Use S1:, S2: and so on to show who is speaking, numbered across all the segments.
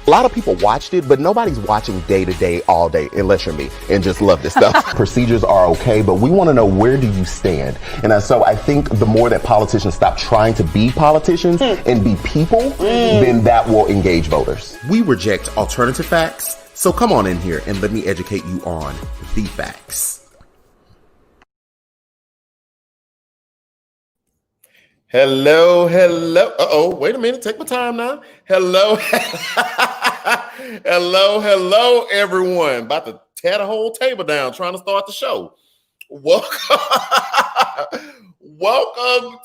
S1: A lot of people watched it, but nobody's watching day to day, all day, unless you're me and just love this stuff. Procedures are okay, but we want to know, where do you stand? And so I think the more that politicians stop trying to be politicians and be people, then that will engage voters. We reject alternative facts, so come on in here and let me educate you on the facts. Hello. Uh-oh, wait a minute. Take my time now. Hello. Hello, everyone. About to tear the whole table down, trying to start the show. Welcome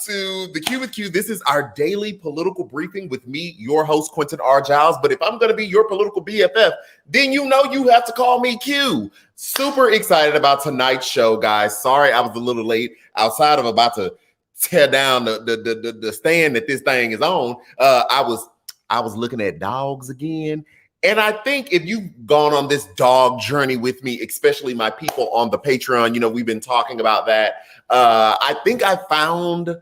S1: to the Q with Q. This is our daily political briefing with me, your host, QuentinRJiles. But if I'm going to be your political BFF, then you know you have to call me Q. Super excited about tonight's show, guys. Sorry I was a little late. Outside of about to tear down the stand that this thing is on, I was looking at dogs again. And I think if you've gone on this dog journey with me, especially my people on the Patreon, you know, we've been talking about that. I think I found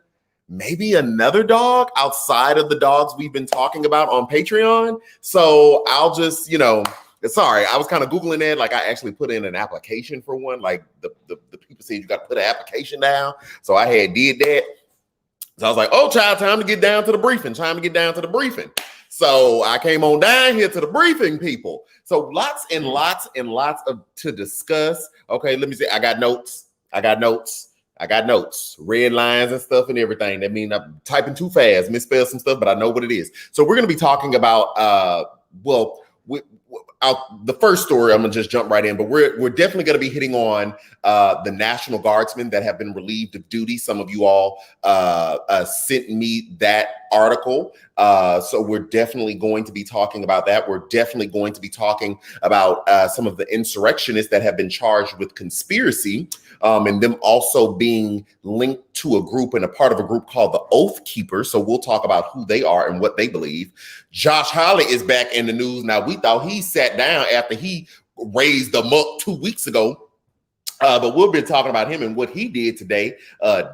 S1: maybe another dog outside of the dogs we've been talking about on Patreon. So I'll just, sorry, I was kind of Googling it. Like, I actually put in an application for one. Like the people said you got to put an application down. So I did that. So I was like, oh, child, time to get down to the briefing. So I came on down here to the briefing, people. So lots and lots to discuss. Okay, let me see. I got notes. Red lines and stuff and everything. That means I'm typing too fast, misspelled some stuff, but I know what it is. So we're going to be talking about, the first story, I'm gonna just jump right in, but we're definitely gonna be hitting on the National Guardsmen that have been relieved of duty. Some of you all sent me that article. So we're definitely going to be talking about that. We're definitely going to be talking about some of the insurrectionists that have been charged with conspiracy, and them also being linked to a group and a part of a group called the Oath Keepers. So we'll talk about who they are and what they believe. Josh Hawley is back in the news. Now, we thought he sat down after he raised them up 2 weeks ago. But we'll be talking about him and what he did today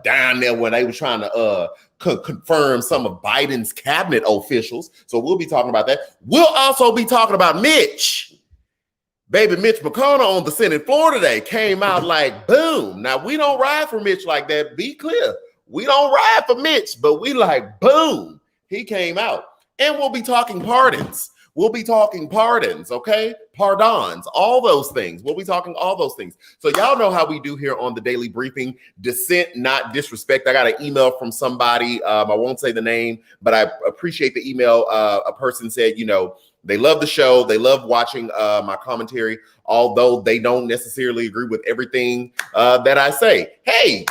S1: down there when they were trying to confirm some of Biden's cabinet officials. So we'll be talking about that. We'll also be talking about Mitch. Baby Mitch McConnell on the Senate floor today came out like, boom. Now, we don't ride for Mitch like that. Be clear. We don't ride for Mitch, but we like, boom. He came out. And we'll be talking pardons. Okay? Pardons, all those things. We'll be talking all those things. So y'all know how we do here on the Daily Briefing. Dissent, not disrespect. I got an email from somebody. I won't say the name, but I appreciate the email. A person said, they love the show. They love watching my commentary, although they don't necessarily agree with everything that I say. Hey,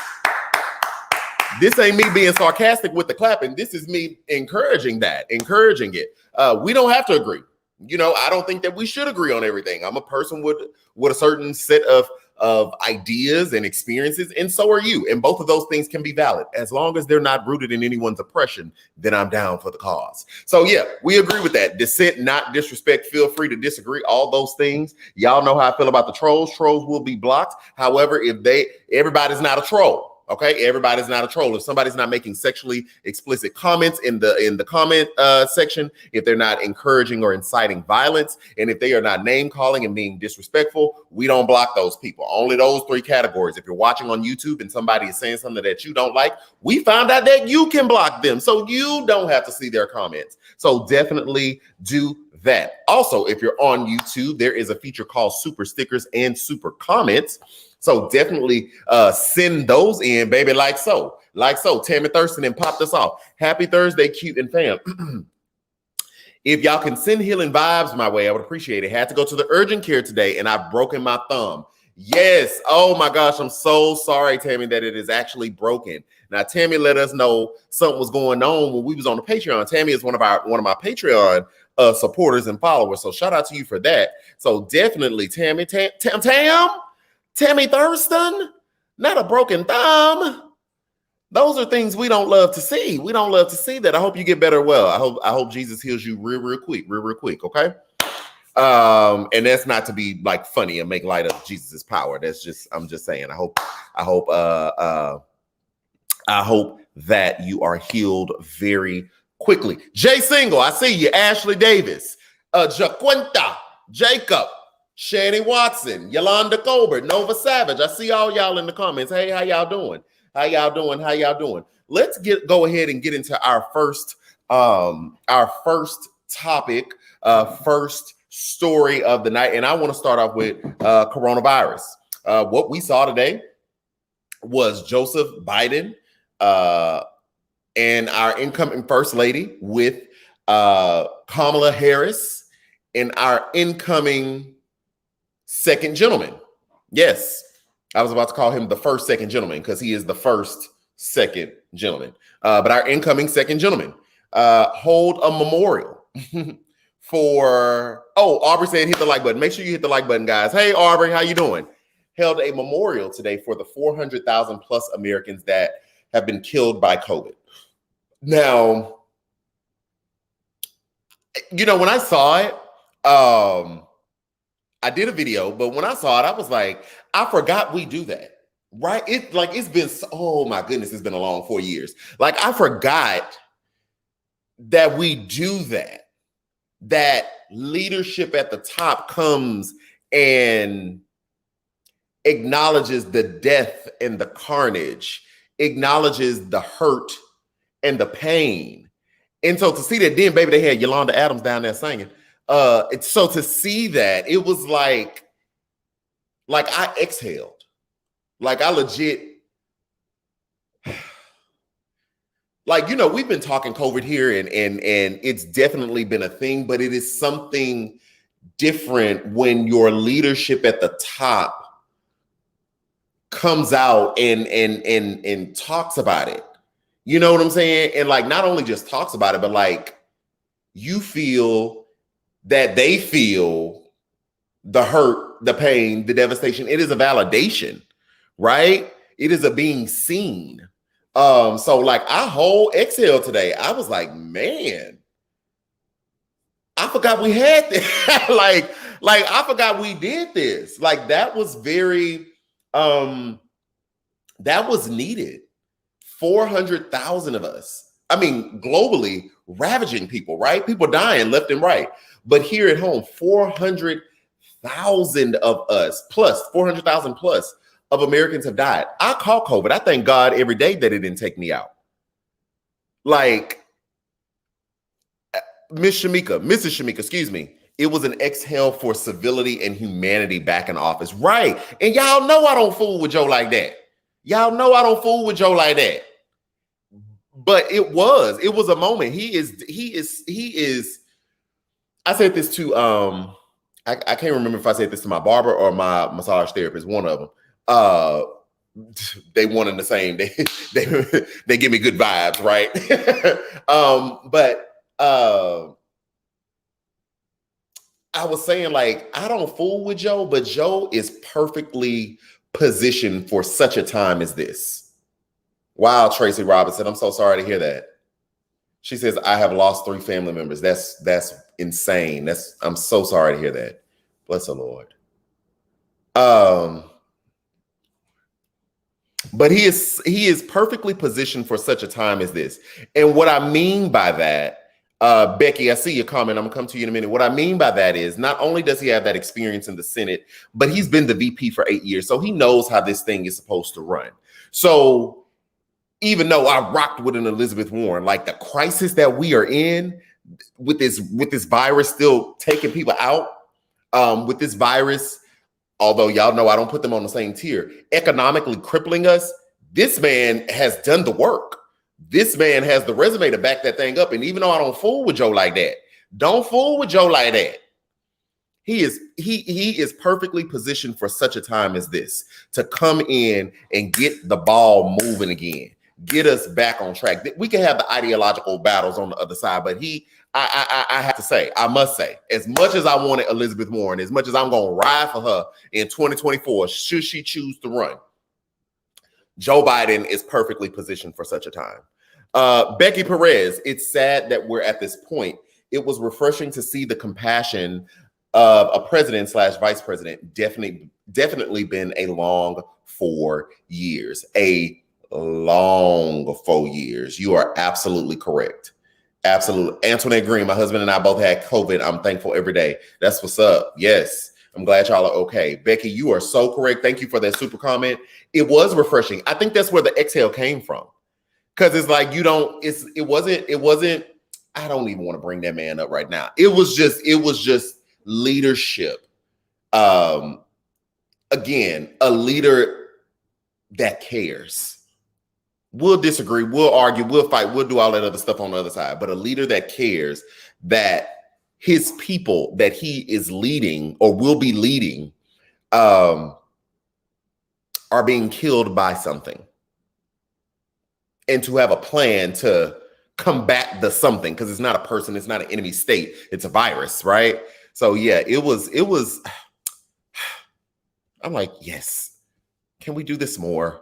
S1: this ain't me being sarcastic with the clapping. This is me encouraging it. We don't have to agree. I don't think that we should agree on everything. I'm a person with a certain set of ideas and experiences, and so are you. And both of those things can be valid. As long as they're not rooted in anyone's oppression, then I'm down for the cause. So yeah, we agree with that. Dissent, not disrespect. Feel free to disagree. All those things. Y'all know how I feel about the trolls. Trolls will be blocked. However, everybody's not a troll. Okay, everybody's not a troll. If somebody's not making sexually explicit comments in the comment section, if they're not encouraging or inciting violence, and if they are not name calling and being disrespectful, we don't block those people. Only those 3 categories. If you're watching on YouTube and somebody is saying something that you don't like, we found out that you can block them, so you don't have to see their comments. So definitely do that. Also, if you're on YouTube, there is a feature called Super Stickers and Super Comments. So definitely send those in, baby, like so. Tammy Thurston and popped us off. Happy Thursday, cute and fam. If y'all can send healing vibes my way, I would appreciate it. Had to go to the urgent care today, and I've broken my thumb. Yes. Oh my gosh, I'm so sorry, Tammy, that it is actually broken. Now, Tammy let us know something was going on when we was on the Patreon. Tammy is one of my Patreon supporters and followers. So shout out to you for that. So definitely, Tammy Thurston, not a broken thumb. Those are things we don't love to see. We don't love to see that. I hope you get better. Well, I hope Jesus heals you real quick. Okay. And that's not to be like funny and make light of Jesus's power. I'm just saying, I hope that you are healed very quickly. Jay Single, I see you. Ashley Davis, Jaquinta, Jacob, Shani Watson, Yolanda Colbert, Nova Savage. I see all y'all in the comments. Hey, how y'all doing? How y'all doing? How y'all doing? Let's go ahead and get into our first topic, first story of the night. And I want to start off with coronavirus. What we saw today was Joseph Biden and our incoming first lady with Kamala Harris and our incoming second gentleman. Yes, I was about to call him the first second gentleman because he is the first second gentleman. But our incoming second gentleman hold a memorial for, Aubrey said hit the like button. Make sure you hit the like button, guys. Hey, Aubrey, how you doing? Held a memorial today for the 400,000 plus Americans that have been killed by COVID. Now, you know, when I saw it, I did a video, but when I saw it, I was like, I forgot we do that, right? It's been, oh my goodness, it's been a long 4 years. Like, I forgot that we do that leadership at the top comes and acknowledges the death and the carnage, acknowledges the hurt and the pain. And so to see that, then baby, they had Yolanda Adams down there singing. So to see that, it was like I exhaled. Like I legit, like, you know, we've been talking COVID here and it's definitely been a thing, but it is something different when your leadership at the top comes out and talks about it. You know what I'm saying? And like, not only just talks about it, but like you feel that they feel the hurt, the pain, the devastation. It is a validation, right? It is a being seen. So like I whole exhale today. I was like, man, I forgot we had this. like I forgot we did this. Like that was very, that was needed. 400,000 of us. I mean, globally ravaging people, right? People dying left and right. But here at home, 400,000 of us plus 400,000 plus of Americans have died. I call COVID. I thank God every day that it didn't take me out. Like Mrs. Shamika, excuse me. It was an exhale for civility and humanity back in office. Right. And y'all know I don't fool with Joe like that. Y'all know I don't fool with Joe like that. But it was a moment. He is, I said this to, I can't remember if I said this to my barber or my massage therapist, one of them. They one and the same. They give me good vibes, right? But I was saying, like, I don't fool with Joe, but Joe is perfectly positioned for such a time as this. Wow, Tracy Robinson, I'm so sorry to hear that. She says, I have lost 3 family members. That's insane. I'm so sorry to hear that. Bless the Lord. But he is perfectly positioned for such a time as this. And what I mean by that, Becky, I see your comment. I'm gonna come to you in a minute. What I mean by that is not only does he have that experience in the Senate, but he's been the VP for 8 years. So he knows how this thing is supposed to run. So even though I rocked with an Elizabeth Warren, like the crisis that we are in with this virus still taking people out, with this virus, although y'all know I don't put them on the same tier, economically crippling us, this man has done the work. This man has the resume to back that thing up. And even though I don't fool with Joe like that, don't fool with Joe like that. He is perfectly positioned for such a time as this to come in and get the ball moving again. Get us back on track. We can have the ideological battles on the other side, but I have to say, I must say, as much as I wanted Elizabeth Warren, as much as I'm going to ride for her in 2024, should she choose to run, Joe Biden is perfectly positioned for such a time. Becky Perez, it's sad that we're at this point. It was refreshing to see the compassion of a president / vice president. Definitely been a long 4 years. A long 4 years. You are absolutely correct. Absolutely. Antoinette Green, my husband and I both had COVID. I'm thankful every day. That's what's up. Yes. I'm glad y'all are okay. Becky, you are so correct. Thank you for that super comment. It was refreshing. I think that's where the exhale came from. Because it's like it wasn't, I don't even want to bring that man up right now. It was just leadership. Again, a leader that cares. We'll disagree, we'll argue, we'll fight, we'll do all that other stuff on the other side. But a leader that cares that his people that he is leading or will be leading are being killed by something. And to have a plan to combat the something, because it's not a person, it's not an enemy state, it's a virus, right? So yeah, it was, I'm like, yes, can we do this more?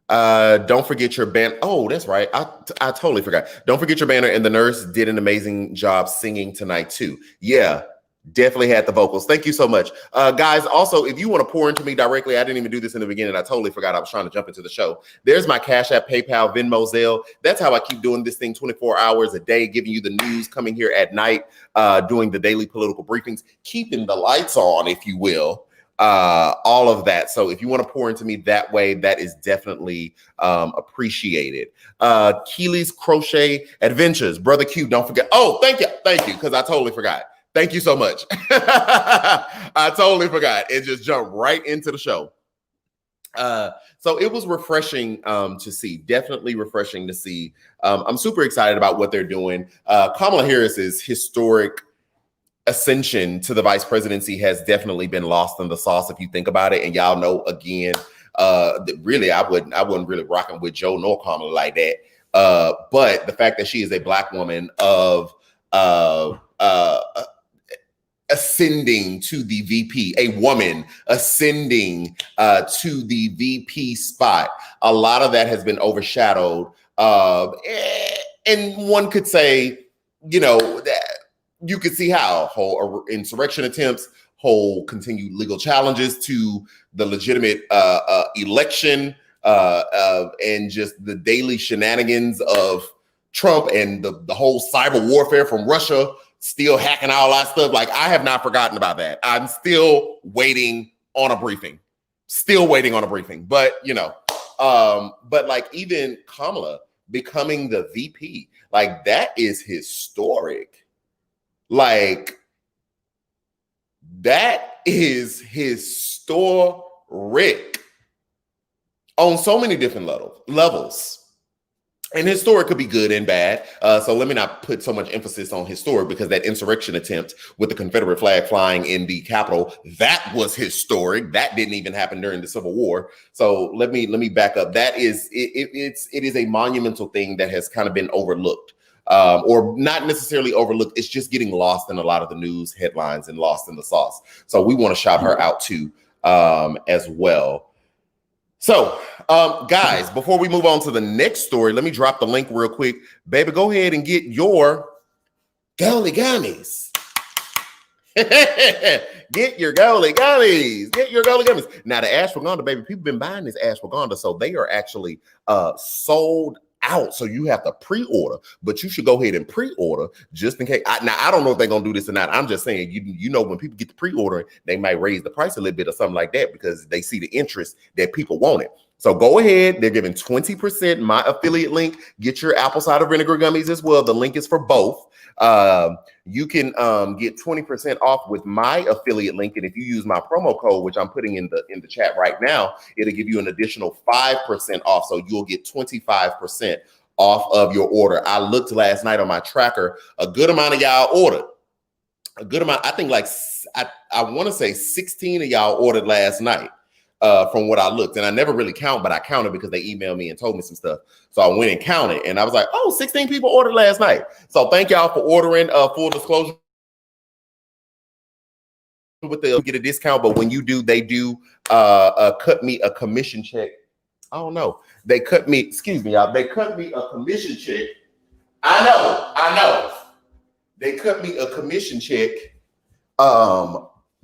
S1: Don't forget your banner. Oh, that's right. I totally forgot. Don't forget your banner. And the nurse did an amazing job singing tonight too. Yeah, definitely had the vocals. Thank you so much. Guys, also, if you want to pour into me directly, I didn't even do this in the beginning. I totally forgot. I was trying to jump into the show. There's my Cash App, PayPal, Venmo, Zelle. That's how I keep doing this thing 24 hours a day, giving you the news, coming here at night, doing the daily political briefings, keeping the lights on, if you will. All of that. So if you want to pour into me that way, that is definitely appreciated. Keely's Crochet Adventures, Brother Q, don't forget. Oh, thank you, because I totally forgot. Thank you so much. I totally forgot. It just jumped right into the show. So it was refreshing to see, definitely refreshing to see. I'm super excited about what they're doing. Kamala Harris's historic ascension to the vice presidency has definitely been lost in the sauce if you think about it. And y'all know, again, really, I wouldn't really rocking with Joe nor Kamala like that. But the fact that she is a Black woman of ascending to the VP, a woman ascending to the VP spot, a lot of that has been overshadowed. And one could say, you know, that you could see how whole insurrection attempts, whole continued legal challenges to the legitimate election, and just the daily shenanigans of Trump and the whole cyber warfare from Russia, still hacking all that stuff. Like, I have not forgotten about that. I'm still waiting on a briefing. But, you know, but like even Kamala becoming the VP, like that is historic. Like, that is historic on so many different levels. And historic could be good and bad. So let me not put so much emphasis on historic, because that insurrection attempt with the Confederate flag flying in the Capitol, that was historic. That didn't even happen during the Civil War. So let me back up. That is, it is a monumental thing that has kind of been overlooked. Or not necessarily overlooked. It's just getting lost in a lot of the news headlines and lost in the sauce. So we want to shout her out too, as well. So, guys, before we move on to the next story, let me drop the link real quick. Baby, go ahead and get your Gully Gummies. Get your Gully Gummies. Get your Gully Gummies. Now, the ashwagandha, baby, people been buying this ashwagandha, so they are actually sold out. So you have to pre-order, but you should go ahead and pre-order just in case. Now, I don't know if they're going to do this or not. I'm just saying, you know, when people get to pre-ordering, they might raise the price a little bit or something like that because they see the interest that people want it. So go ahead. They're giving 20%. My affiliate link. Get your apple cider vinegar gummies as well. The link is for both. You can get 20% off with my affiliate link, and if you use my promo code, which I'm putting in the chat right now, it'll give you an additional 5% off. So you'll get 25% off of your order. I looked last night on my tracker. A good amount of y'all ordered. A good amount. I think like I want to say 16 of y'all ordered last night. From what I looked, and I never really count, but I counted because they emailed me and told me some stuff. So I went and counted, and I was like, oh, 16 people ordered last night. So thank y'all for ordering. Full disclosure, with the get a discount, but when you do, they do cut me a commission check. I don't know. They cut me, excuse me, y'all. They cut me a commission check. I know. They cut me a commission check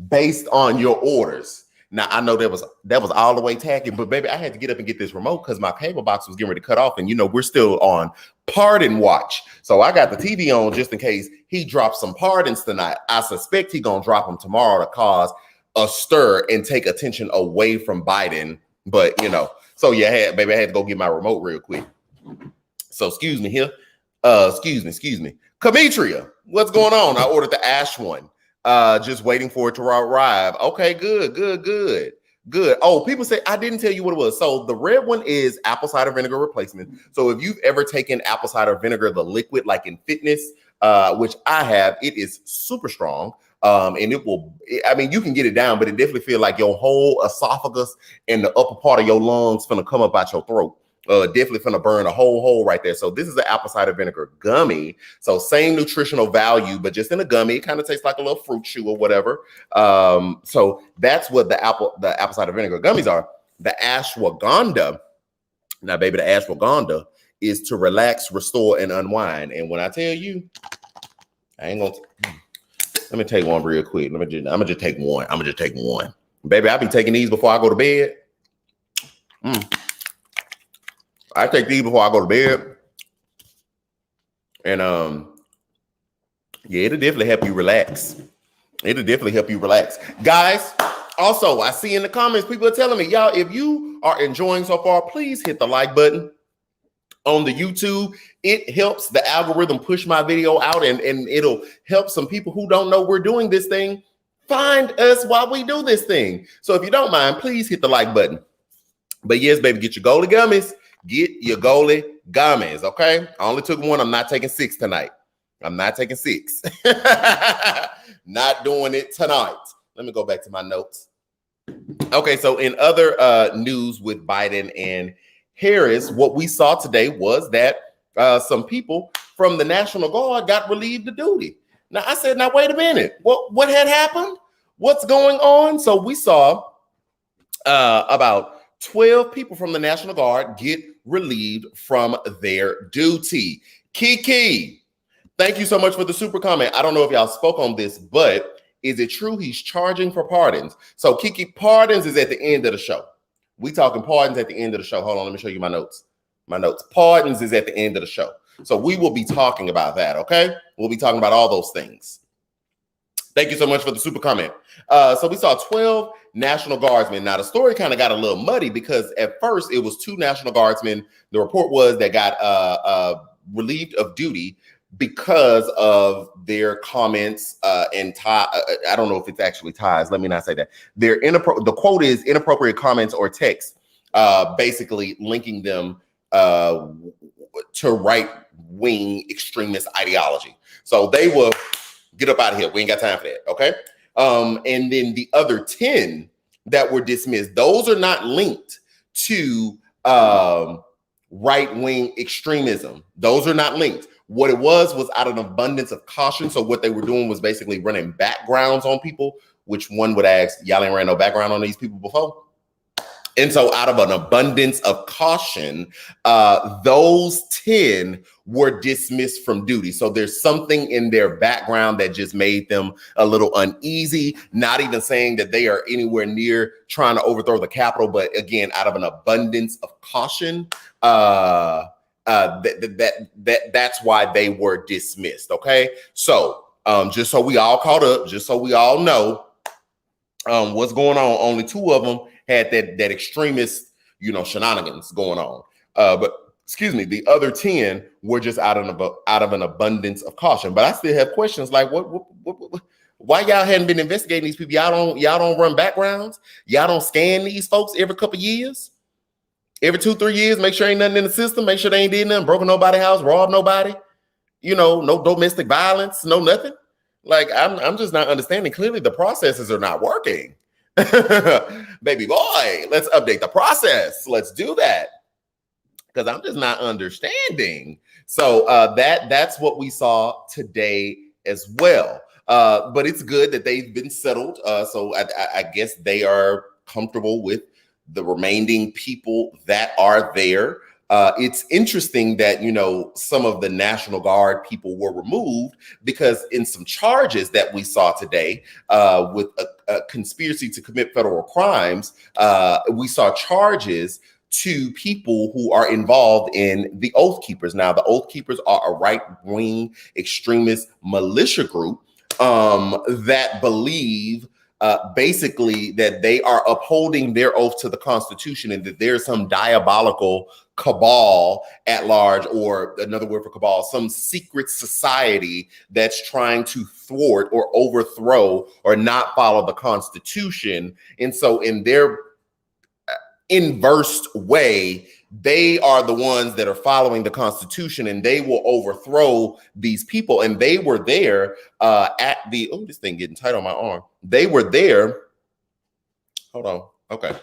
S1: based on your orders. Now I know that was all the way tacky, but baby, I had to get up and get this remote because my cable box was getting ready to cut off, and we're still on pardon watch. So I got the TV on just in case he drops some pardons tonight. I suspect he gonna drop them tomorrow to cause a stir and take attention away from Biden. But so yeah, baby, I had to go get my remote real quick. So excuse me here. Excuse me. Kamitria, what's going on? I ordered the ash one. Just waiting for it to arrive. Okay, good. Oh, people say I didn't tell you what it was. So the red one is apple cider vinegar replacement. So if you've ever taken apple cider vinegar, the liquid, like in fitness, which I have, it is super strong. And you can get it down, but it definitely feels like your whole esophagus and the upper part of your lungs finna come up out your throat. Definitely finna burn a whole hole right there. So this is an apple cider vinegar gummy. So same nutritional value, but just in a gummy. It kind of tastes like a little fruit chew or whatever. So that's what the apple cider vinegar gummies are. The ashwagandha. Now, baby, the ashwagandha is to relax, restore, and unwind. And when I tell you, I ain't gonna. Let me take one real quick. I'm gonna just take one. Baby, I be taking these before I go to bed. I take these before I go to bed. And it'll definitely help you relax. Guys, also, I see in the comments, people are telling me, y'all, if you are enjoying so far, please hit the like button on the YouTube. It helps the algorithm push my video out, and it'll help some people who don't know we're doing this thing find us while we do this thing. So if you don't mind, please hit the like button. But yes, baby, get your goalie gummies. Get your goalie gummies, okay? I only took one. I'm not taking 6 tonight. Not doing it tonight. Let me go back to my notes. Okay, so in other news with Biden and Harris, what we saw today was that some people from the National Guard got relieved of duty. Now, I said, wait a minute. What had happened? What's going on? So we saw about 12 people from the National Guard get relieved from their duty. Kiki, thank you so much for the super comment. I don't know if y'all spoke on this, but is it true he's charging for pardons? So Kiki, pardons is at the end of the show. We talking pardons at the end of the show. Hold on, let me show you my notes. Pardons is at the end of the show. So we will be talking about that, okay? We'll be talking about all those things. Thank you so much for the super comment. So we saw 12 National Guardsmen. Now, the story kind of got a little muddy because at first it was 2 National Guardsmen. The report was that got relieved of duty because of their comments and tie. I don't know if it's actually ties. Let me not say that. The quote is inappropriate comments or text, basically linking them to right-wing extremist ideology. So they will get up out of here. We ain't got time for that. Okay. And then the other 10 that were dismissed, those are not linked to right-wing extremism. Those are not linked. What it was out of an abundance of caution. So what they were doing was basically running backgrounds on people, which one would ask, y'all ain't ran no background on these people before? And so out of an abundance of caution, those 10 were dismissed from duty. So there's something in their background that just made them a little uneasy, not even saying that they are anywhere near trying to overthrow the Capitol. But again, out of an abundance of caution, that's why they were dismissed. Okay. So just so we all caught up, just so we all know what's going on, only 2 of them had that extremist, shenanigans going on. But excuse me, the other 10 were just out of an abundance of caution. But I still have questions like, why y'all hadn't been investigating these people? Y'all don't run backgrounds. Y'all don't scan these folks every couple of years, every 2-3 years. Make sure ain't nothing in the system. Make sure they ain't did nothing, broken nobody's house, robbed nobody. No domestic violence, no nothing. Like I'm just not understanding. Clearly, the processes are not working. Baby boy, let's update the process. Let's do that, because I'm just not understanding. So that's what we saw today as well. But it's good that they've been settled. So I guess they are comfortable with the remaining people that are there. It's interesting that, some of the National Guard people were removed because in some charges that we saw today with a conspiracy to commit federal crimes, we saw charges to people who are involved in the Oath Keepers. Now, the Oath Keepers are a right-wing extremist militia group that believe basically that they are upholding their oath to the Constitution and that there's some diabolical cabal at large, or another word for cabal, some secret society that's trying to thwart or overthrow or not follow the Constitution. And so in their inverse way, they are the ones that are following the Constitution, and they will overthrow these people. And they were there at the, oh, this thing getting tight on my arm. They were there. Hold on. Okay.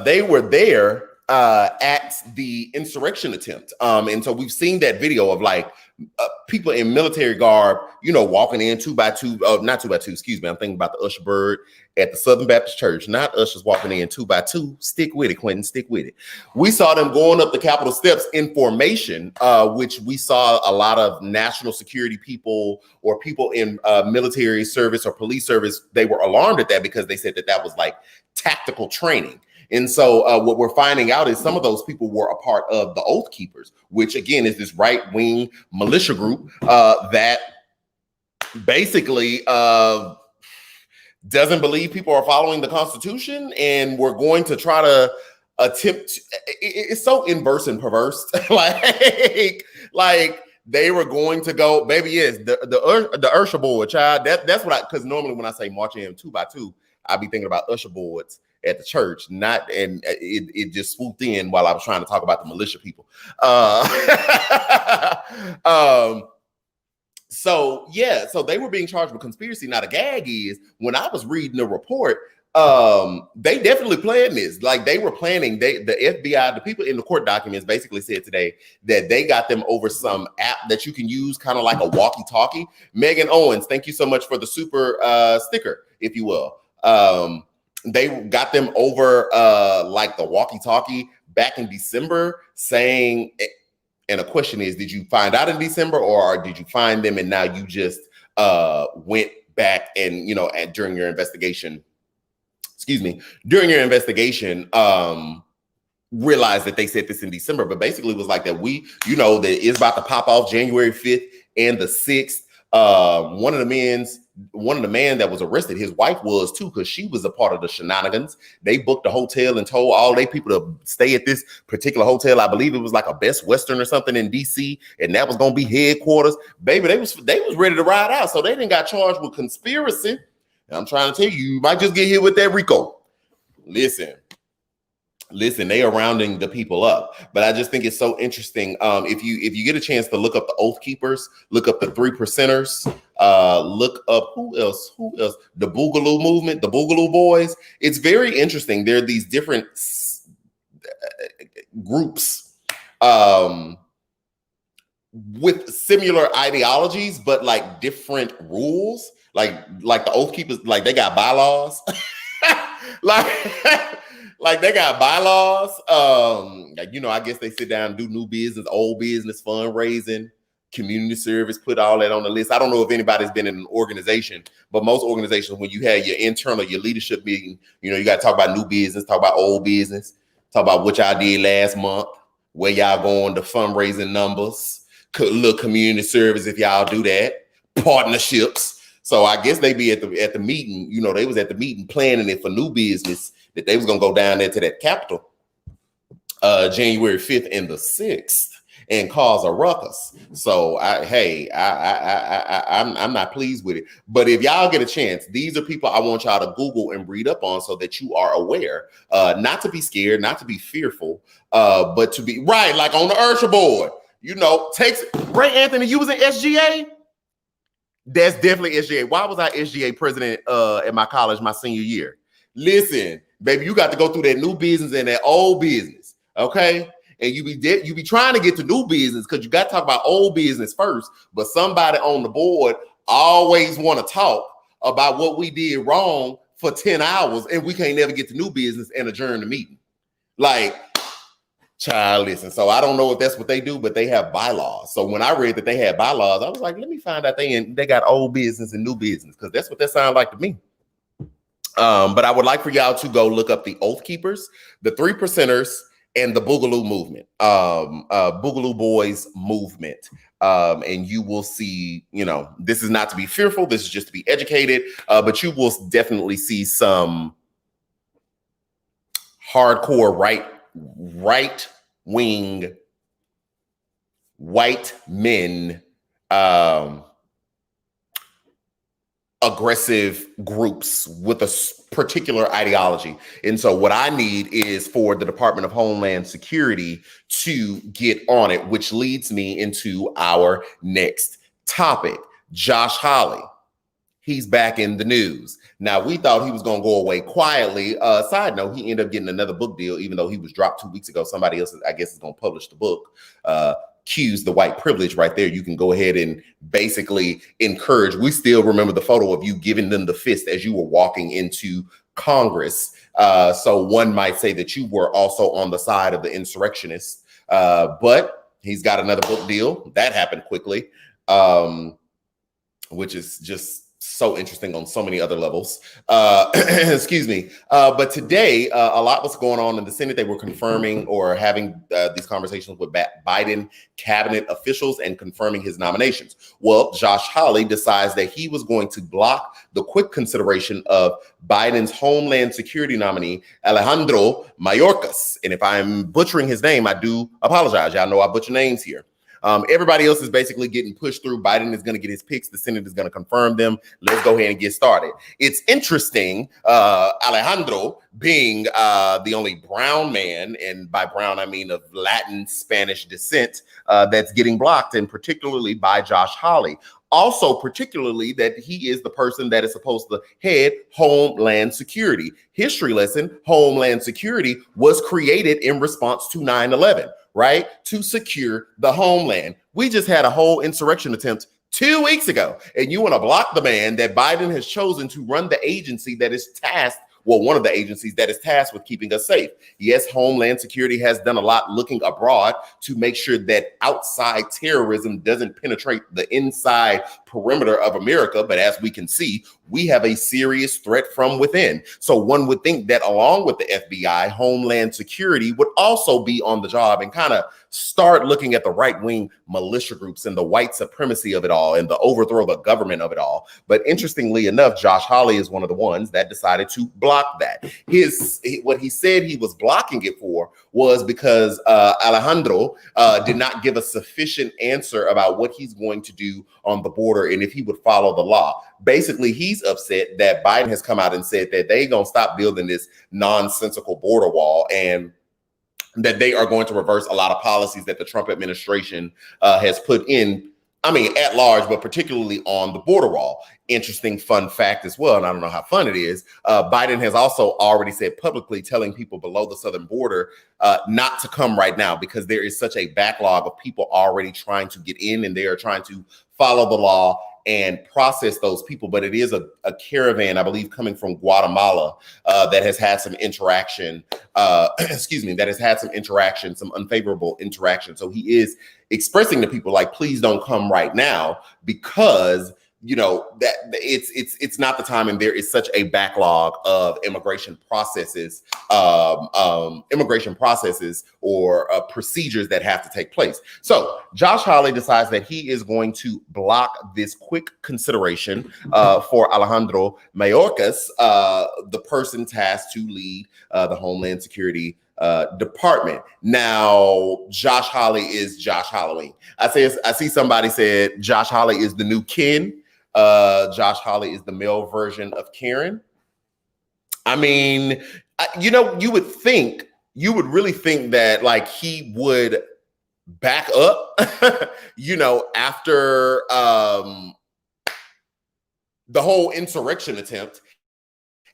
S1: They were there at the insurrection attempt. And so we've seen that video of like people in military garb, walking in two by two, not two by two, excuse me. I'm thinking about the usher bird at the Southern Baptist Church, not ushers walking in two by two. Stick with it, Quentin, stick with it. We saw them going up the Capitol steps in formation, which we saw a lot of national security people or people in military service or police service. They were alarmed at that because they said that was like tactical training. And so what we're finding out is some of those people were a part of the Oath Keepers, which again is this right-wing militia group that basically doesn't believe people are following the Constitution, and we're going to try to attempt. It's so inverse and perverse, like they were going to go, baby. Yes, the Usher board, child. That's what because normally when I say marching in two by two, I be thinking about Usher boards at the church, and it just swooped in while I was trying to talk about the militia people. So they were being charged with conspiracy. Now the gag is, when I was reading the report, they definitely planned this. Like they were planning. The FBI, the people in the court documents basically said today that they got them over some app that you can use, kind of like a walkie-talkie. Megan Owens, thank you so much for the super sticker, if you will. They got them over like the walkie-talkie back in December, saying, and the question is, did you find out in December, or did you find them and now you just went back and, and during your investigation, realized that they said this in December? But basically it was like that that it's about to pop off January 5th and the 6th. One of the men that was arrested, his wife was too, because she was a part of the shenanigans. They booked a hotel and told all their people to stay at this particular hotel. I believe it was like a Best Western or something in DC, and that was gonna be headquarters. Baby, they was ready to ride out. So they didn't got charged with conspiracy. And I'm trying to tell you, you might just get hit with that RICO. Listen, they are rounding the people up, but I just think it's so interesting. If you get a chance to look up the Oath Keepers, look up the 3%ers, look up who else, the Boogaloo movement, the Boogaloo Boys. It's very interesting. There are these different groups with similar ideologies, but like different rules. Like the Oath Keepers, like they got bylaws, like they got bylaws. I guess they sit down and do new business, old business, fundraising, community service, put all that on the list. I don't know if anybody's been in an organization, but most organizations, when you have your internal, your leadership meeting, you got to talk about new business, talk about old business, talk about what y'all did last month, where y'all going, the fundraising numbers, little community service if y'all do that, partnerships. So I guess they be at the meeting, they was at the meeting planning it for new business, that they was going to go down there to that Capitol January 5th and the 6th and cause a ruckus. So I'm not pleased with it. But if y'all get a chance, these are people I want y'all to Google and read up on so that you are aware, not to be scared, not to be fearful, but to be right, like on the Ursha board, takes Ray Anthony, you was in SGA? That's definitely SGA. Why was I SGA president at my college my senior year? Listen, baby, you got to go through that new business and that old business, okay? And you be trying to get to new business because you got to talk about old business first. But somebody on the board always want to talk about what we did wrong for 10 hours, and we can't never get to new business and adjourn the meeting. Like, Child, listen. So I don't know if that's what they do, but they have bylaws. So when I read that they had bylaws, I was like, let me find out they got old business and new business, because that's what that sounds like to me. But I would like for y'all to go look up the Oath Keepers, the Three Percenters, and the Boogaloo movement, Boogaloo Boys movement. And you will see, this is not to be fearful. This is just to be educated. But you will definitely see some hardcore right-wing white men, aggressive groups with a particular ideology. And so what I need is for the Department of Homeland Security to get on it, which leads me into our next topic. Josh Hawley. He's back in the news. Now, we thought he was going to go away quietly. Side note, he ended up getting another book deal, even though he was dropped 2 weeks ago. Somebody else, I guess, is going to publish the book. Cues the white privilege right there. You can go ahead and basically encourage. We still remember the photo of you giving them the fist as you were walking into Congress. So one might say that you were also on the side of the insurrectionists. But he's got another book deal. That happened quickly, which is just so interesting on so many other levels. Excuse me. But today, a lot was going on in the Senate. They were confirming or having these conversations with Biden cabinet officials and confirming his nominations. Well, Josh Hawley decides that he was going to block the quick consideration of Biden's Homeland Security nominee, Alejandro Mayorkas. And if I'm butchering his name, I do apologize. Y'all know I butcher names here. Everybody else is basically getting pushed through. Biden is going to get his picks. The Senate is going to confirm them. Let's go ahead and get started. It's interesting, Alejandro being the only brown man, and by brown, I mean of Latin Spanish descent, that's getting blocked, and particularly by Josh Hawley. Also, particularly that he is the person that is supposed to head Homeland Security. History lesson, Homeland Security was created in response to 9/11. Right? To secure the homeland. We just had a whole insurrection attempt 2 weeks ago, and you want to block the man that Biden has chosen to run the agency that is tasked, well, one of the agencies that is tasked with keeping us safe. Yes, Homeland Security has done a lot looking abroad to make sure that outside terrorism doesn't penetrate the inside perimeter of America. But as we can see, we have a serious threat from within. So one would think that along with the FBI, Homeland Security would also be on the job and kind of start looking at the right-wing militia groups and the white supremacy of it all and the overthrow of the government of it all. But interestingly enough, Josh Hawley is one of the ones that decided to block that. What he said he was blocking it for was because Alejandro did not give a sufficient answer about what he's going to do on the border and if he would follow the law. Basically, he's upset that Biden has come out and said that they gonna stop building this nonsensical border wall and that they are going to reverse a lot of policies that the Trump administration has put in, I mean, at large, but particularly on the border wall. Interesting fun fact as well, and I don't know how fun it is, Biden has also already said publicly, telling people below the southern border not to come right now because there is such a backlog of people already trying to get in, and they are trying to follow the law and process those people. But it is a caravan, I believe, coming from Guatemala that has had some interaction, some unfavorable interaction. So he is expressing to people like, please don't come right now that it's not the time, and there is such a backlog of immigration processes or procedures that have to take place. So Josh Hawley decides that he is going to block this quick consideration for Alejandro Mayorkas, the person tasked to lead the Homeland Security department. Now, Josh Hawley is Josh Halloween. I see somebody said Josh Hawley is the new Ken. Josh Hawley is the male version of Karen. I mean, you would really think that like he would back up, after the whole insurrection attempt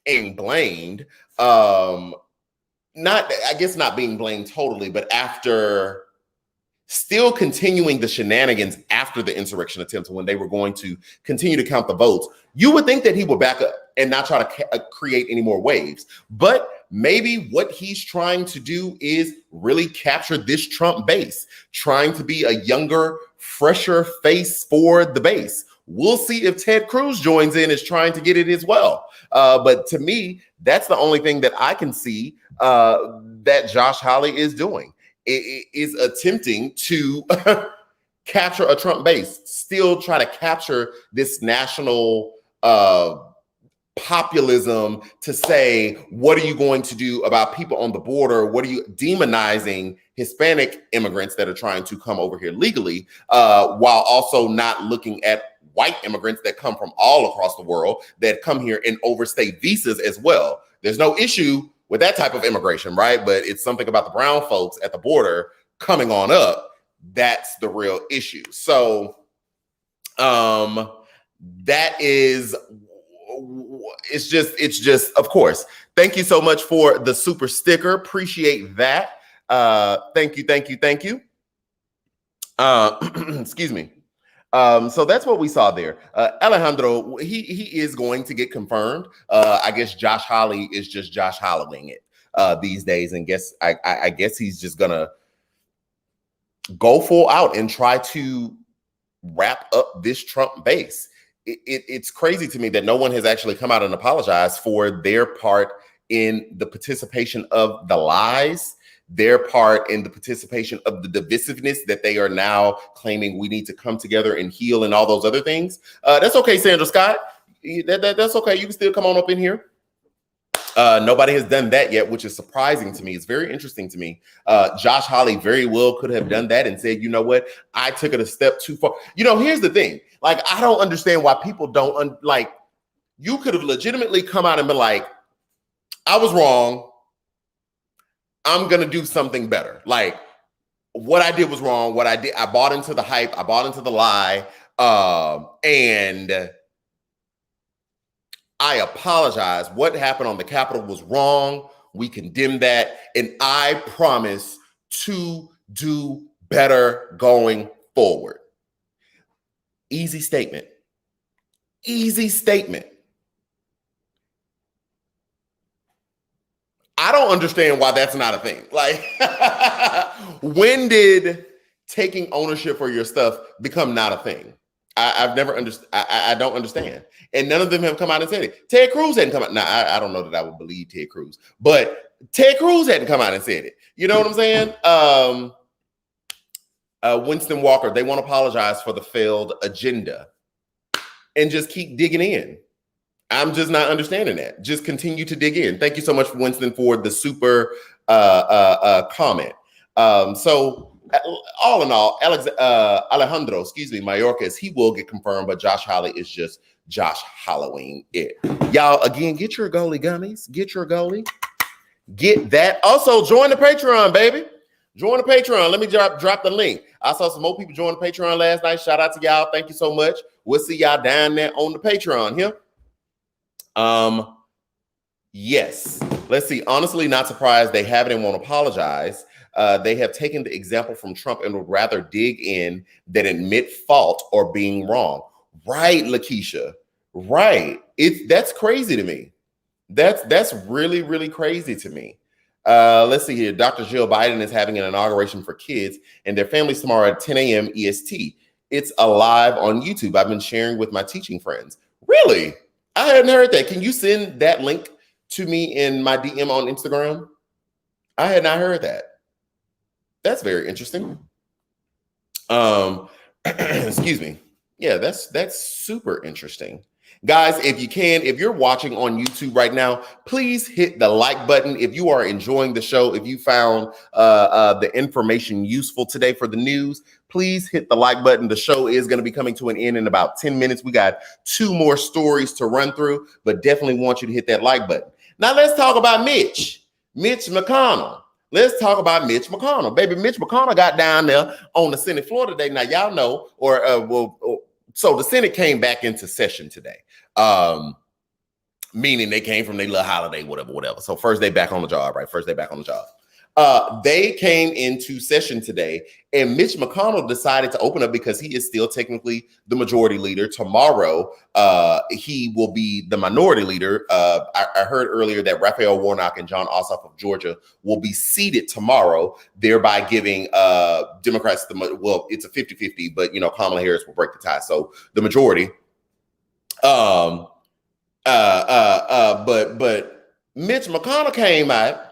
S1: and blamed, not being blamed totally, but after still continuing the shenanigans after the insurrection attempt when they were going to continue to count the votes, you would think that he would back up and not try to create any more waves. But maybe what he's trying to do is really capture this Trump base, trying to be a younger, fresher face for the base. We'll see if Ted Cruz joins in as trying to get it as well. But to me, that's the only thing that I can see that Josh Hawley is doing. It is attempting to capture a Trump base, still try to capture this national populism to say, what are you going to do about people on the border? What are you demonizing Hispanic immigrants that are trying to come over here legally, while also not looking at white immigrants that come from all across the world that come here and overstay visas as well. There's no issue with that type of immigration, right? But it's something about the brown folks at the border coming on up. That's the real issue. So that is, it's just, of course. Thank you so much for the super sticker. Appreciate that. Thank you. Excuse me. So that's what we saw there. Alejandro, he is going to get confirmed. I guess Josh Hawley is just Josh Hollowing it these days, and I guess he's just gonna go full out and try to wrap up this Trump base. It's crazy to me that no one has actually come out and apologized for their part in the participation of the lies, their part in the participation of the divisiveness that they are now claiming we need to come together and heal and all those other things. That's okay, Sandra Scott. That's okay. You can still come on up in here. Nobody has done that yet, which is surprising to me. It's very interesting to me. Josh Hawley very well could have done that and said, you know what? I took it a step too far. You know, here's the thing. Like, I don't understand why people don't like, you could have legitimately come out and been like, I was wrong. I'm going to do something better. Like, what I did was wrong. What I did, I bought into the hype. I bought into the lie. And I apologize. What happened on the Capitol was wrong. We condemn that. And I promise to do better going forward. Easy statement. Easy statement. I don't understand why that's not a thing. Like, when did taking ownership for your stuff become not a thing? I've never understood. I don't understand. And none of them have come out and said it. Ted Cruz hadn't come out. Now, I don't know that I would believe Ted Cruz, but Ted Cruz hadn't come out and said it. You know what I'm saying? Winston Walker, they want to apologize for the failed agenda and just keep digging in. I'm just not understanding that. Just continue to dig in. Thank you so much, Winston, for the super comment. So all in all, Alejandro, Mayorkas, he will get confirmed, but Josh Hawley is just Josh Hollowing it. Y'all, again, get your goalie gummies. Get your goalie. Get that. Also, join the Patreon, baby. Join the Patreon. Let me drop the link. I saw some more people join the Patreon last night. Shout out to y'all. Thank you so much. We'll see y'all down there on the Patreon here. Yes. Let's see. Honestly, not surprised they haven't and won't apologize. They have taken the example from Trump and would rather dig in than admit fault or being wrong. Right, Lakeisha. Right. That's crazy to me. That's really, really crazy to me. Let's see here. Dr. Jill Biden is having an inauguration for kids and their families tomorrow at 10 a.m. EST. It's live on YouTube. I've been sharing with my teaching friends. Really? I hadn't heard that. Can you send that link to me in my DM on Instagram? I had not heard that. That's very interesting. Excuse me. Yeah, that's super interesting. Guys, if you can, if you're watching on YouTube right now, please hit the like button. If you are enjoying the show, if you found the information useful today for the news, please hit the like button. The show is going to be coming to an end in about 10 minutes. We got 2 more stories to run through, but definitely want you to hit that like button. Now let's talk about Mitch McConnell. Let's talk about Mitch McConnell. Baby, Mitch McConnell got down there on the Senate floor today. Now, y'all know, so the Senate came back into session today, meaning they came from their little holiday, whatever. So first day back on the job, right? First day back on the job. They came into session today, and Mitch McConnell decided to open up because he is still technically the majority leader. Tomorrow, he will be the minority leader. I heard earlier that Raphael Warnock and John Ossoff of Georgia will be seated tomorrow, thereby giving Democrats it's a 50-50, but Kamala Harris will break the tie. So the majority. But Mitch McConnell came out.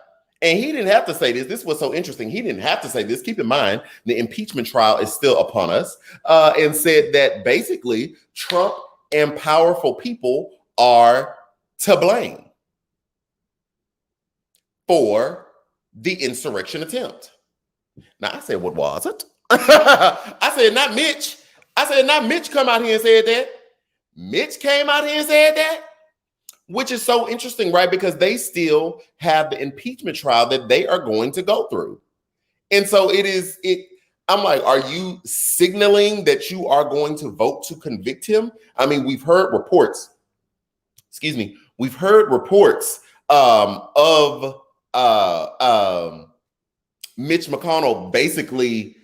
S1: And he didn't have to say this. This was so interesting. He didn't have to say this. Keep in mind, the impeachment trial is still upon us, and said that basically Trump and powerful people are to blame for the insurrection attempt. Now, I said, what was it? I said, not Mitch. I said, not Mitch come out here and said that. Mitch came out here and said that. Which is so interesting, right? Because they still have the impeachment trial that they are going to go through. And so I'm like, are you signaling that you are going to vote to convict him? I mean, we've heard reports of Mitch McConnell basically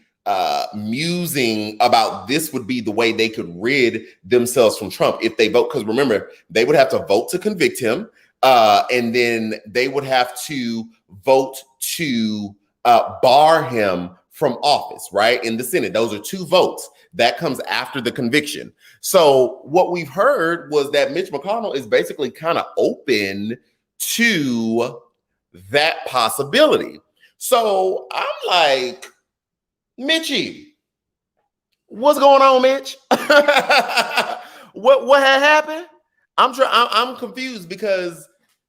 S1: musing about this would be the way they could rid themselves from Trump if they vote. Because remember, they would have to vote to convict him, and then they would have to vote to bar him from office, right? In the Senate. Those are 2 votes. That comes after the conviction. So what we've heard was that Mitch McConnell is basically kind of open to that possibility. So I'm like, Mitchie, what's going on, Mitch? What had happened? I'm confused because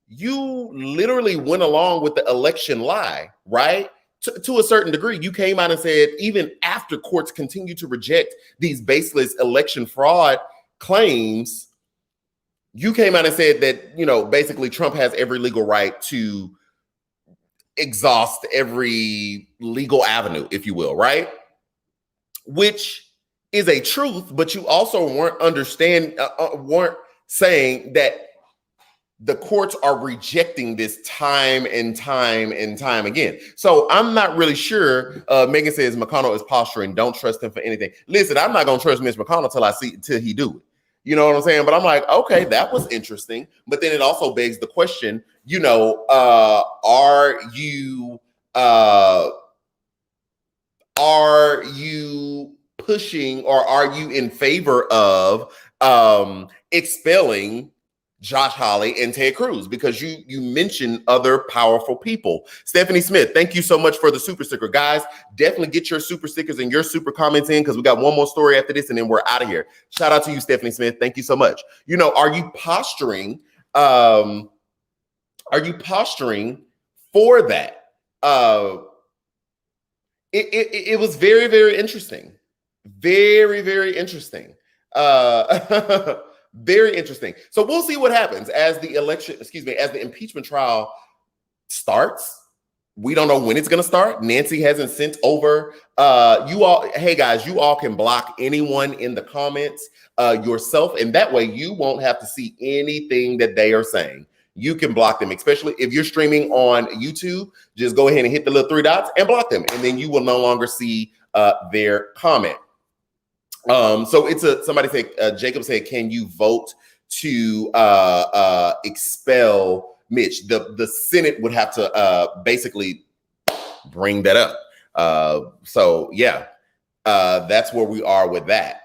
S1: you literally went along with the election lie, right? To a certain degree, you came out and said, even after courts continue to reject these baseless election fraud claims, you came out and said that, basically Trump has every legal right to exhaust every legal avenue, if you will, right? Which is a truth, but you also weren't saying that the courts are rejecting this time and time and time again. So I'm not really sure. Megan says McConnell is posturing. Don't trust him for anything. Listen, I'm not gonna trust Mitch McConnell till he do it. You know what I'm saying? But I'm like, okay, that was interesting. But then it also begs the question, are you pushing, or are you in favor of expelling Josh Hawley and Ted Cruz? Because you mentioned other powerful people. Stephanie Smith, thank you so much for the super sticker. Guys, definitely get your super stickers and your super comments in, because we got one more story after this and then we're out of here. Shout out to you, Stephanie Smith. Thank you so much. Are you posturing? Are you posturing for that? It was very, very interesting. Very, very interesting. Very interesting. So we'll see what happens as the impeachment trial starts. We don't know when it's going to start. Nancy hasn't sent over hey guys, you all can block anyone in the comments yourself, and that way you won't have to see anything that they are saying. You can block them, especially if you're streaming on YouTube. Just go ahead and hit the little 3 dots and block them, and then you will no longer see their comment. So somebody said, Jacob said, can you vote to expel Mitch? The Senate would have to basically bring that up. So yeah, that's where we are with that.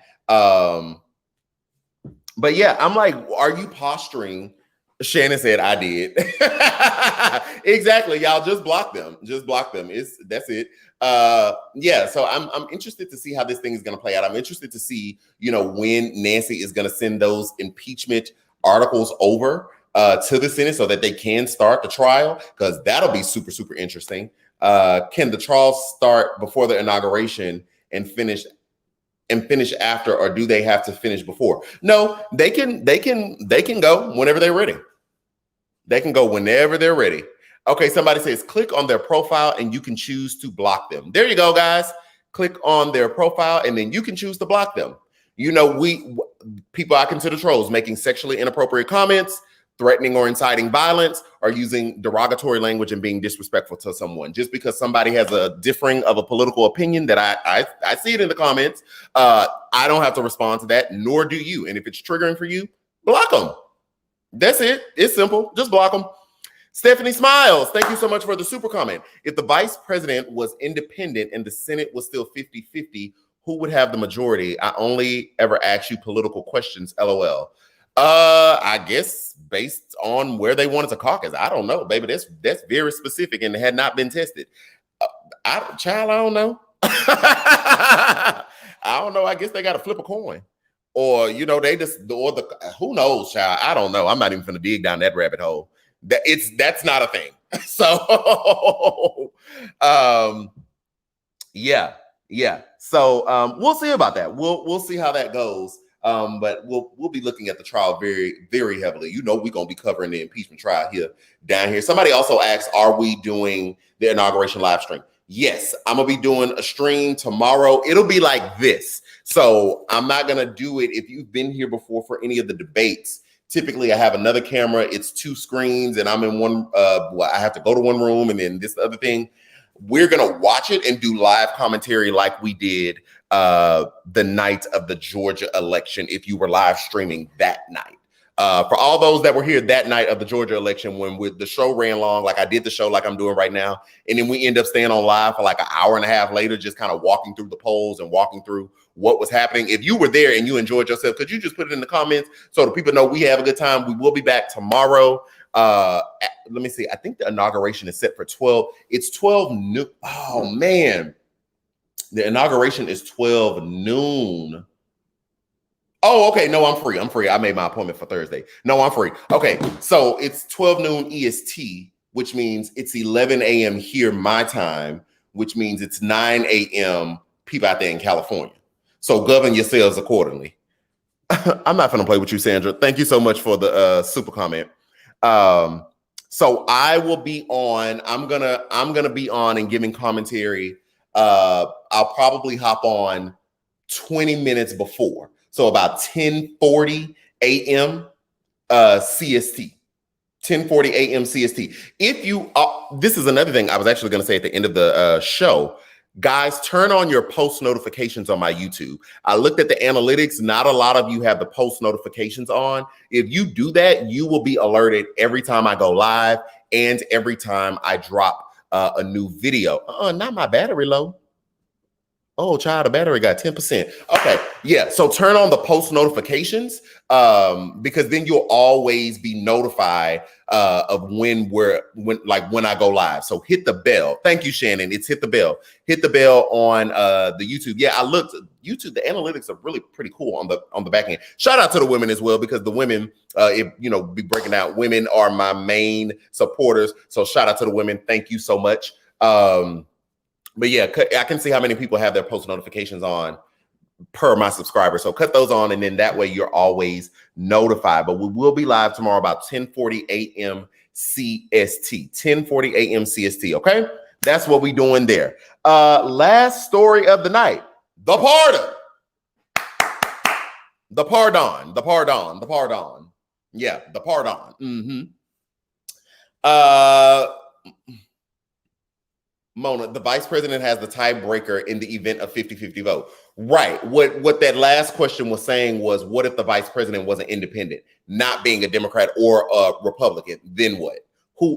S1: But yeah, I'm like, are you posturing? Shannon said, I did. Exactly. Y'all just block them. Just block them. That's it. Yeah. So I'm interested to see how this thing is going to play out. I'm interested to see, when Nancy is going to send those impeachment articles over to the Senate so that they can start the trial, because that'll be super, super interesting. Can the trial start before the inauguration and finish after, or do they have to finish before? No, they can go whenever they're ready. They can go whenever they're ready. Okay, somebody says click on their profile and you can choose to block them. There you go, guys. Click on their profile and then you can choose to block them. People I consider trolls, making sexually inappropriate comments, threatening or inciting violence, or using derogatory language and being disrespectful to someone. Just because somebody has a differing of a political opinion that I see it in the comments, I don't have to respond to that, nor do you. And if it's triggering for you, block them. That's it. It's simple. Just block them. Stephanie Smiles, thank you so much for the super comment. If the vice president was independent and the Senate was still 50-50, who would have the majority? I only ever ask you political questions, LOL. I guess based on where they wanted to caucus. I don't know, baby. That's very specific and had not been tested. I don't know. I don't know. I guess they got to flip a coin. Or, you know, who knows, child? I don't know. I'm not even going to dig down that rabbit hole. That's not a thing. So, yeah. So, we'll see about that. We'll see how that goes. But we'll be looking at the trial very, very heavily. You know, we're going to be covering the impeachment trial down here. Somebody also asked, are we doing the inauguration live stream? Yes, I'm going to be doing a stream tomorrow. It'll be like this. So I'm not going to do it. If you've been here before for any of the debates, typically I have another camera. It's 2 screens and I'm in one. I have to go to one room and then this other thing. We're going to watch it and do live commentary like we did the night of the Georgia election, if you were live streaming that night. For all those that were here that night of the Georgia election, when the show ran long, like I did the show like I'm doing right now, and then we end up staying on live for like an hour and a half later, just kind of walking through the polls and walking through what was happening. If you were there and you enjoyed yourself, could you just put it in the comments so the people know we have a good time? We will be back tomorrow. Let me see. I think the inauguration is set for 12. It's 12 noon. Oh, man. The inauguration is 12 noon. Oh, okay. No, I'm free. I made my appointment for Thursday. No, I'm free. Okay. So it's 12 noon EST, which means it's 11 a.m. here, my time, which means it's 9 a.m. people out there in California. So govern yourselves accordingly. I'm not going to play with you, Sandra. Thank you so much for the super comment. So I will be on. I'm gonna be on and giving commentary. I'll probably hop on 20 minutes before. So about 10:40 a.m. CST. 10:40 a.m. CST. If you, this is another thing I was actually going to say at the end of the show. Guys, turn on your post notifications on my YouTube. I looked at the analytics. Not a lot of you have the post notifications on. If you do that, you will be alerted every time I go live and every time I drop a new video. Not my battery low. Oh, child, the battery got 10%. Okay, yeah. So turn on the post notifications because then you'll always be notified of when I go live. So hit the bell. Thank you, Shannon. It's hit the bell. Hit the bell on the YouTube. Yeah, I looked YouTube. The analytics are really pretty cool on the back end. Shout out to the women as well because the women, be breaking out. Women are my main supporters. So shout out to the women. Thank you so much. But yeah, I can see how many people have their post notifications on per my subscribers. So cut those on, and then that way you're always notified. But we will be live tomorrow about 10:40 a.m. CST. 10:40 a.m. CST. Okay, that's what we doing there. Last story of the night: the pardon. The pardon. The pardon. The pardon. Yeah, the pardon. Mona, the vice president has the tiebreaker in the event of 50-50 vote. Right. What that last question was saying was, what if the vice president wasn't independent, not being a Democrat or a Republican? Then what?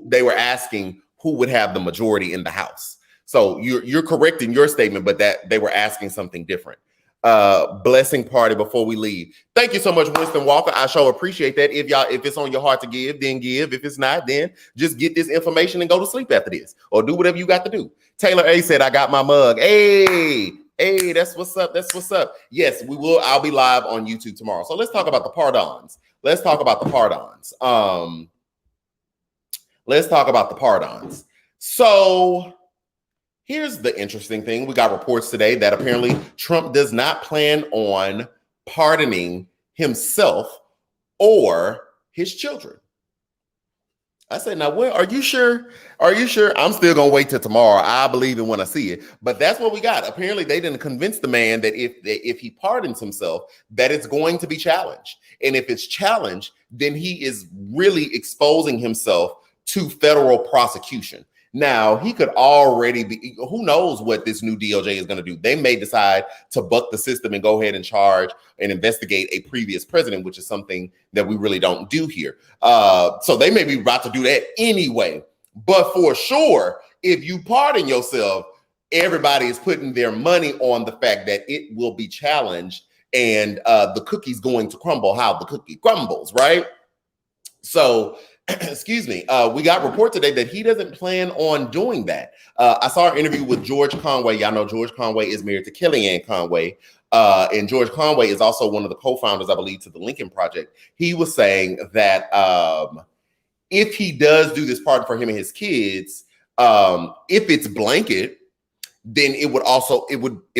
S1: They were asking who would have the majority in the House. So you're correct in your statement, but that they were asking something different. Blessing party before we leave. Thank you so much, Winston Walker. I sure appreciate that. If it's on your heart to give, then give. If it's not, then just get this information and go to sleep after this, or do whatever you got to do. Taylor A said, I got my mug. Hey, that's what's up. That's what's up. Yes, we will. I'll be live on YouTube tomorrow. So let's talk about the pardons. Let's talk about the pardons. So here's the interesting thing. We got reports today that apparently Trump does not plan on pardoning himself or his children. I said, now, what are you sure? Are you sure? I'm still gonna wait till tomorrow. I believe it when I see it. But that's what we got. Apparently, they didn't convince the man that if he pardons himself, that it's going to be challenged. And if it's challenged, then he is really exposing himself to federal prosecution. Now, he could already be, who knows what this new DOJ is going to do. They may decide to buck the system and go ahead and charge and investigate a previous president, which is something that we really don't do here. So they may be about to do that anyway. But for sure, if you pardon yourself, everybody is putting their money on the fact that it will be challenged and the cookie's going to crumble how the cookie crumbles, right? So, excuse me, we got report today that he doesn't plan on doing that. I saw an interview with George Conway. Y'all know George Conway is married to Kellyanne Conway. And George Conway is also one of the co-founders, I believe, to the Lincoln Project. He was saying that if he does do this pardon for him and his kids, if it's blanket, then it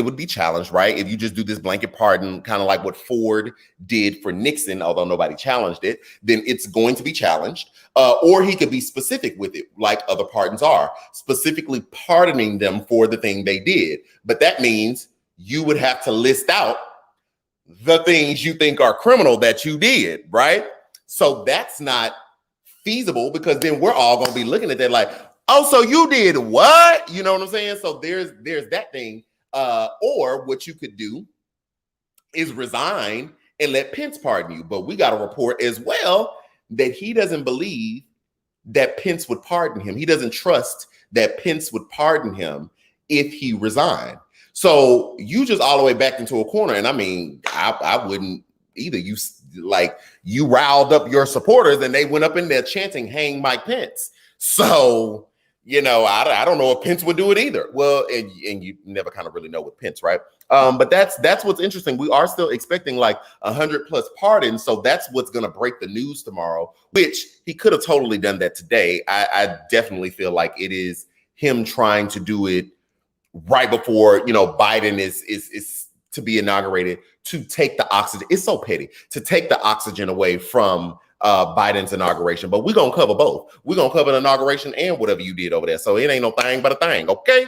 S1: would be challenged, right? If you just do this blanket pardon, kind of like what Ford did for Nixon, although nobody challenged it, then it's going to be challenged. Or he could be specific with it, like other pardons are, specifically pardoning them for the thing they did. But that means you would have to list out the things you think are criminal that you did, right? So that's not feasible, because then we're all going to be looking at that like, oh, so you did what? You know what I'm saying? So there's that thing. Or what you could do is resign and let Pence pardon you. But we got a report as well that he doesn't believe that Pence would pardon him. He doesn't trust that Pence would pardon him if he resigned. So you just all the way backed into a corner. And I mean, I wouldn't either. You riled up your supporters and they went up in there chanting, "Hang Mike Pence." So, you know, I don't know if Pence would do it either. Well, and you never kind of really know with Pence, right? But that's what's interesting. We are still expecting like 100+ pardons. So that's what's going to break the news tomorrow, which he could have totally done that today. I definitely feel like it is him trying to do it right before, you know, Biden is to be inaugurated, to take the oxygen. It's so petty to take the oxygen away from Biden's inauguration. But we're gonna cover both. We're gonna cover the inauguration and whatever you did over there. So it ain't no thing but a thing. Okay.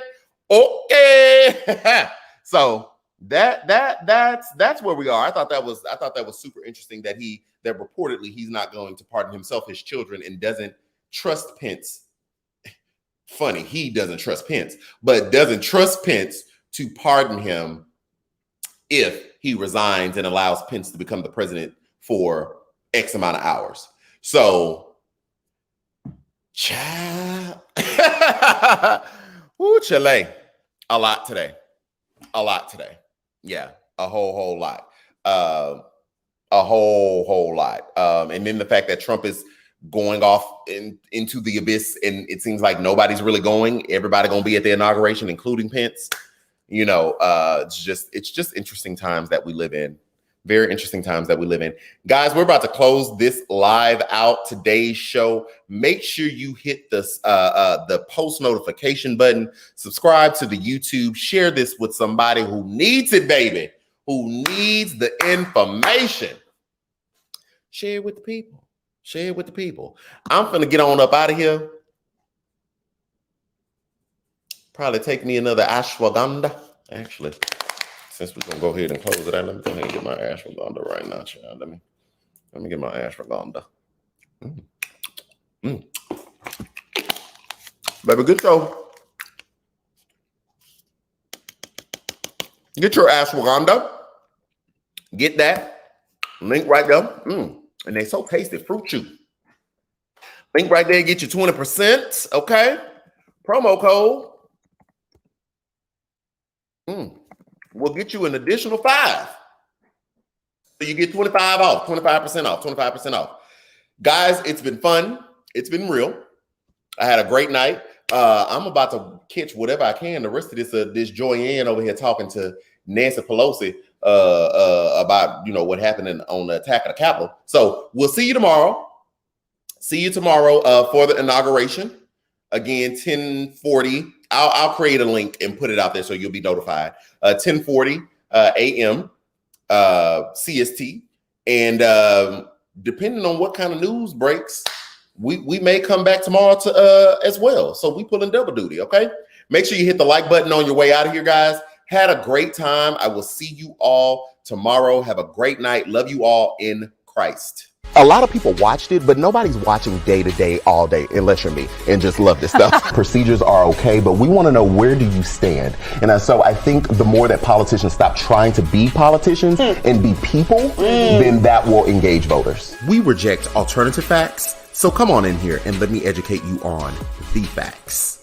S1: So that's where we are. I thought that was super interesting that reportedly he's not going to pardon himself, his children, and doesn't trust Pence. Funny, he doesn't trust Pence, but doesn't trust Pence to pardon him if he resigns and allows Pence to become the president for X amount of hours. So, child, ooh, chile, a lot today. Yeah, a whole lot. A whole lot. And then the fact that Trump is going off into the abyss, and it seems like nobody's really going. Everybody gonna be at the inauguration, including Pence. You know, it's just interesting times that we live in. Very interesting times that we live in. Guys, we're about to close this live out, today's show. Make sure you hit the post notification button, subscribe to the YouTube, share this with somebody who needs it, baby, who needs the information. Share it with the people. Share it with the people. I'm finna get on up out of here. Probably take me another ashwagandha, actually. Since we're gonna go ahead and close it out, let me go ahead and get my ashwagandha right now, child. Let me get my ashwagandha. Baby, get your ashwagandha. Get that link right there. And they so tasty, fruit chew. Link right there, get you 20%. Okay, promo code. We'll get you an additional 5. So you get 25 off, 25% off, 25% off. Guys, it's been fun. It's been real. I had a great night. I'm about to catch whatever I can. The rest of this Joyanne over here talking to Nancy Pelosi about, you know, what happened on the attack of the Capitol. So we'll see you tomorrow. See you tomorrow for the inauguration. Again, 10:40. I'll create a link and put it out there so you'll be notified. 10:40 a.m. CST. And depending on what kind of news breaks, we may come back tomorrow to as well. So we pulling double duty, okay? Make sure you hit the like button on your way out of here, guys. Had a great time. I will see you all tomorrow. Have a great night. Love you all in Christ. A lot of people watched it, but nobody's watching day to day, all day, unless you're me and just love this stuff. Procedures are okay, but we want to know, where do you stand? And so I think the more that politicians stop trying to be politicians and be people, then that will engage voters. We reject alternative facts, so come on in here and let me educate you on the facts.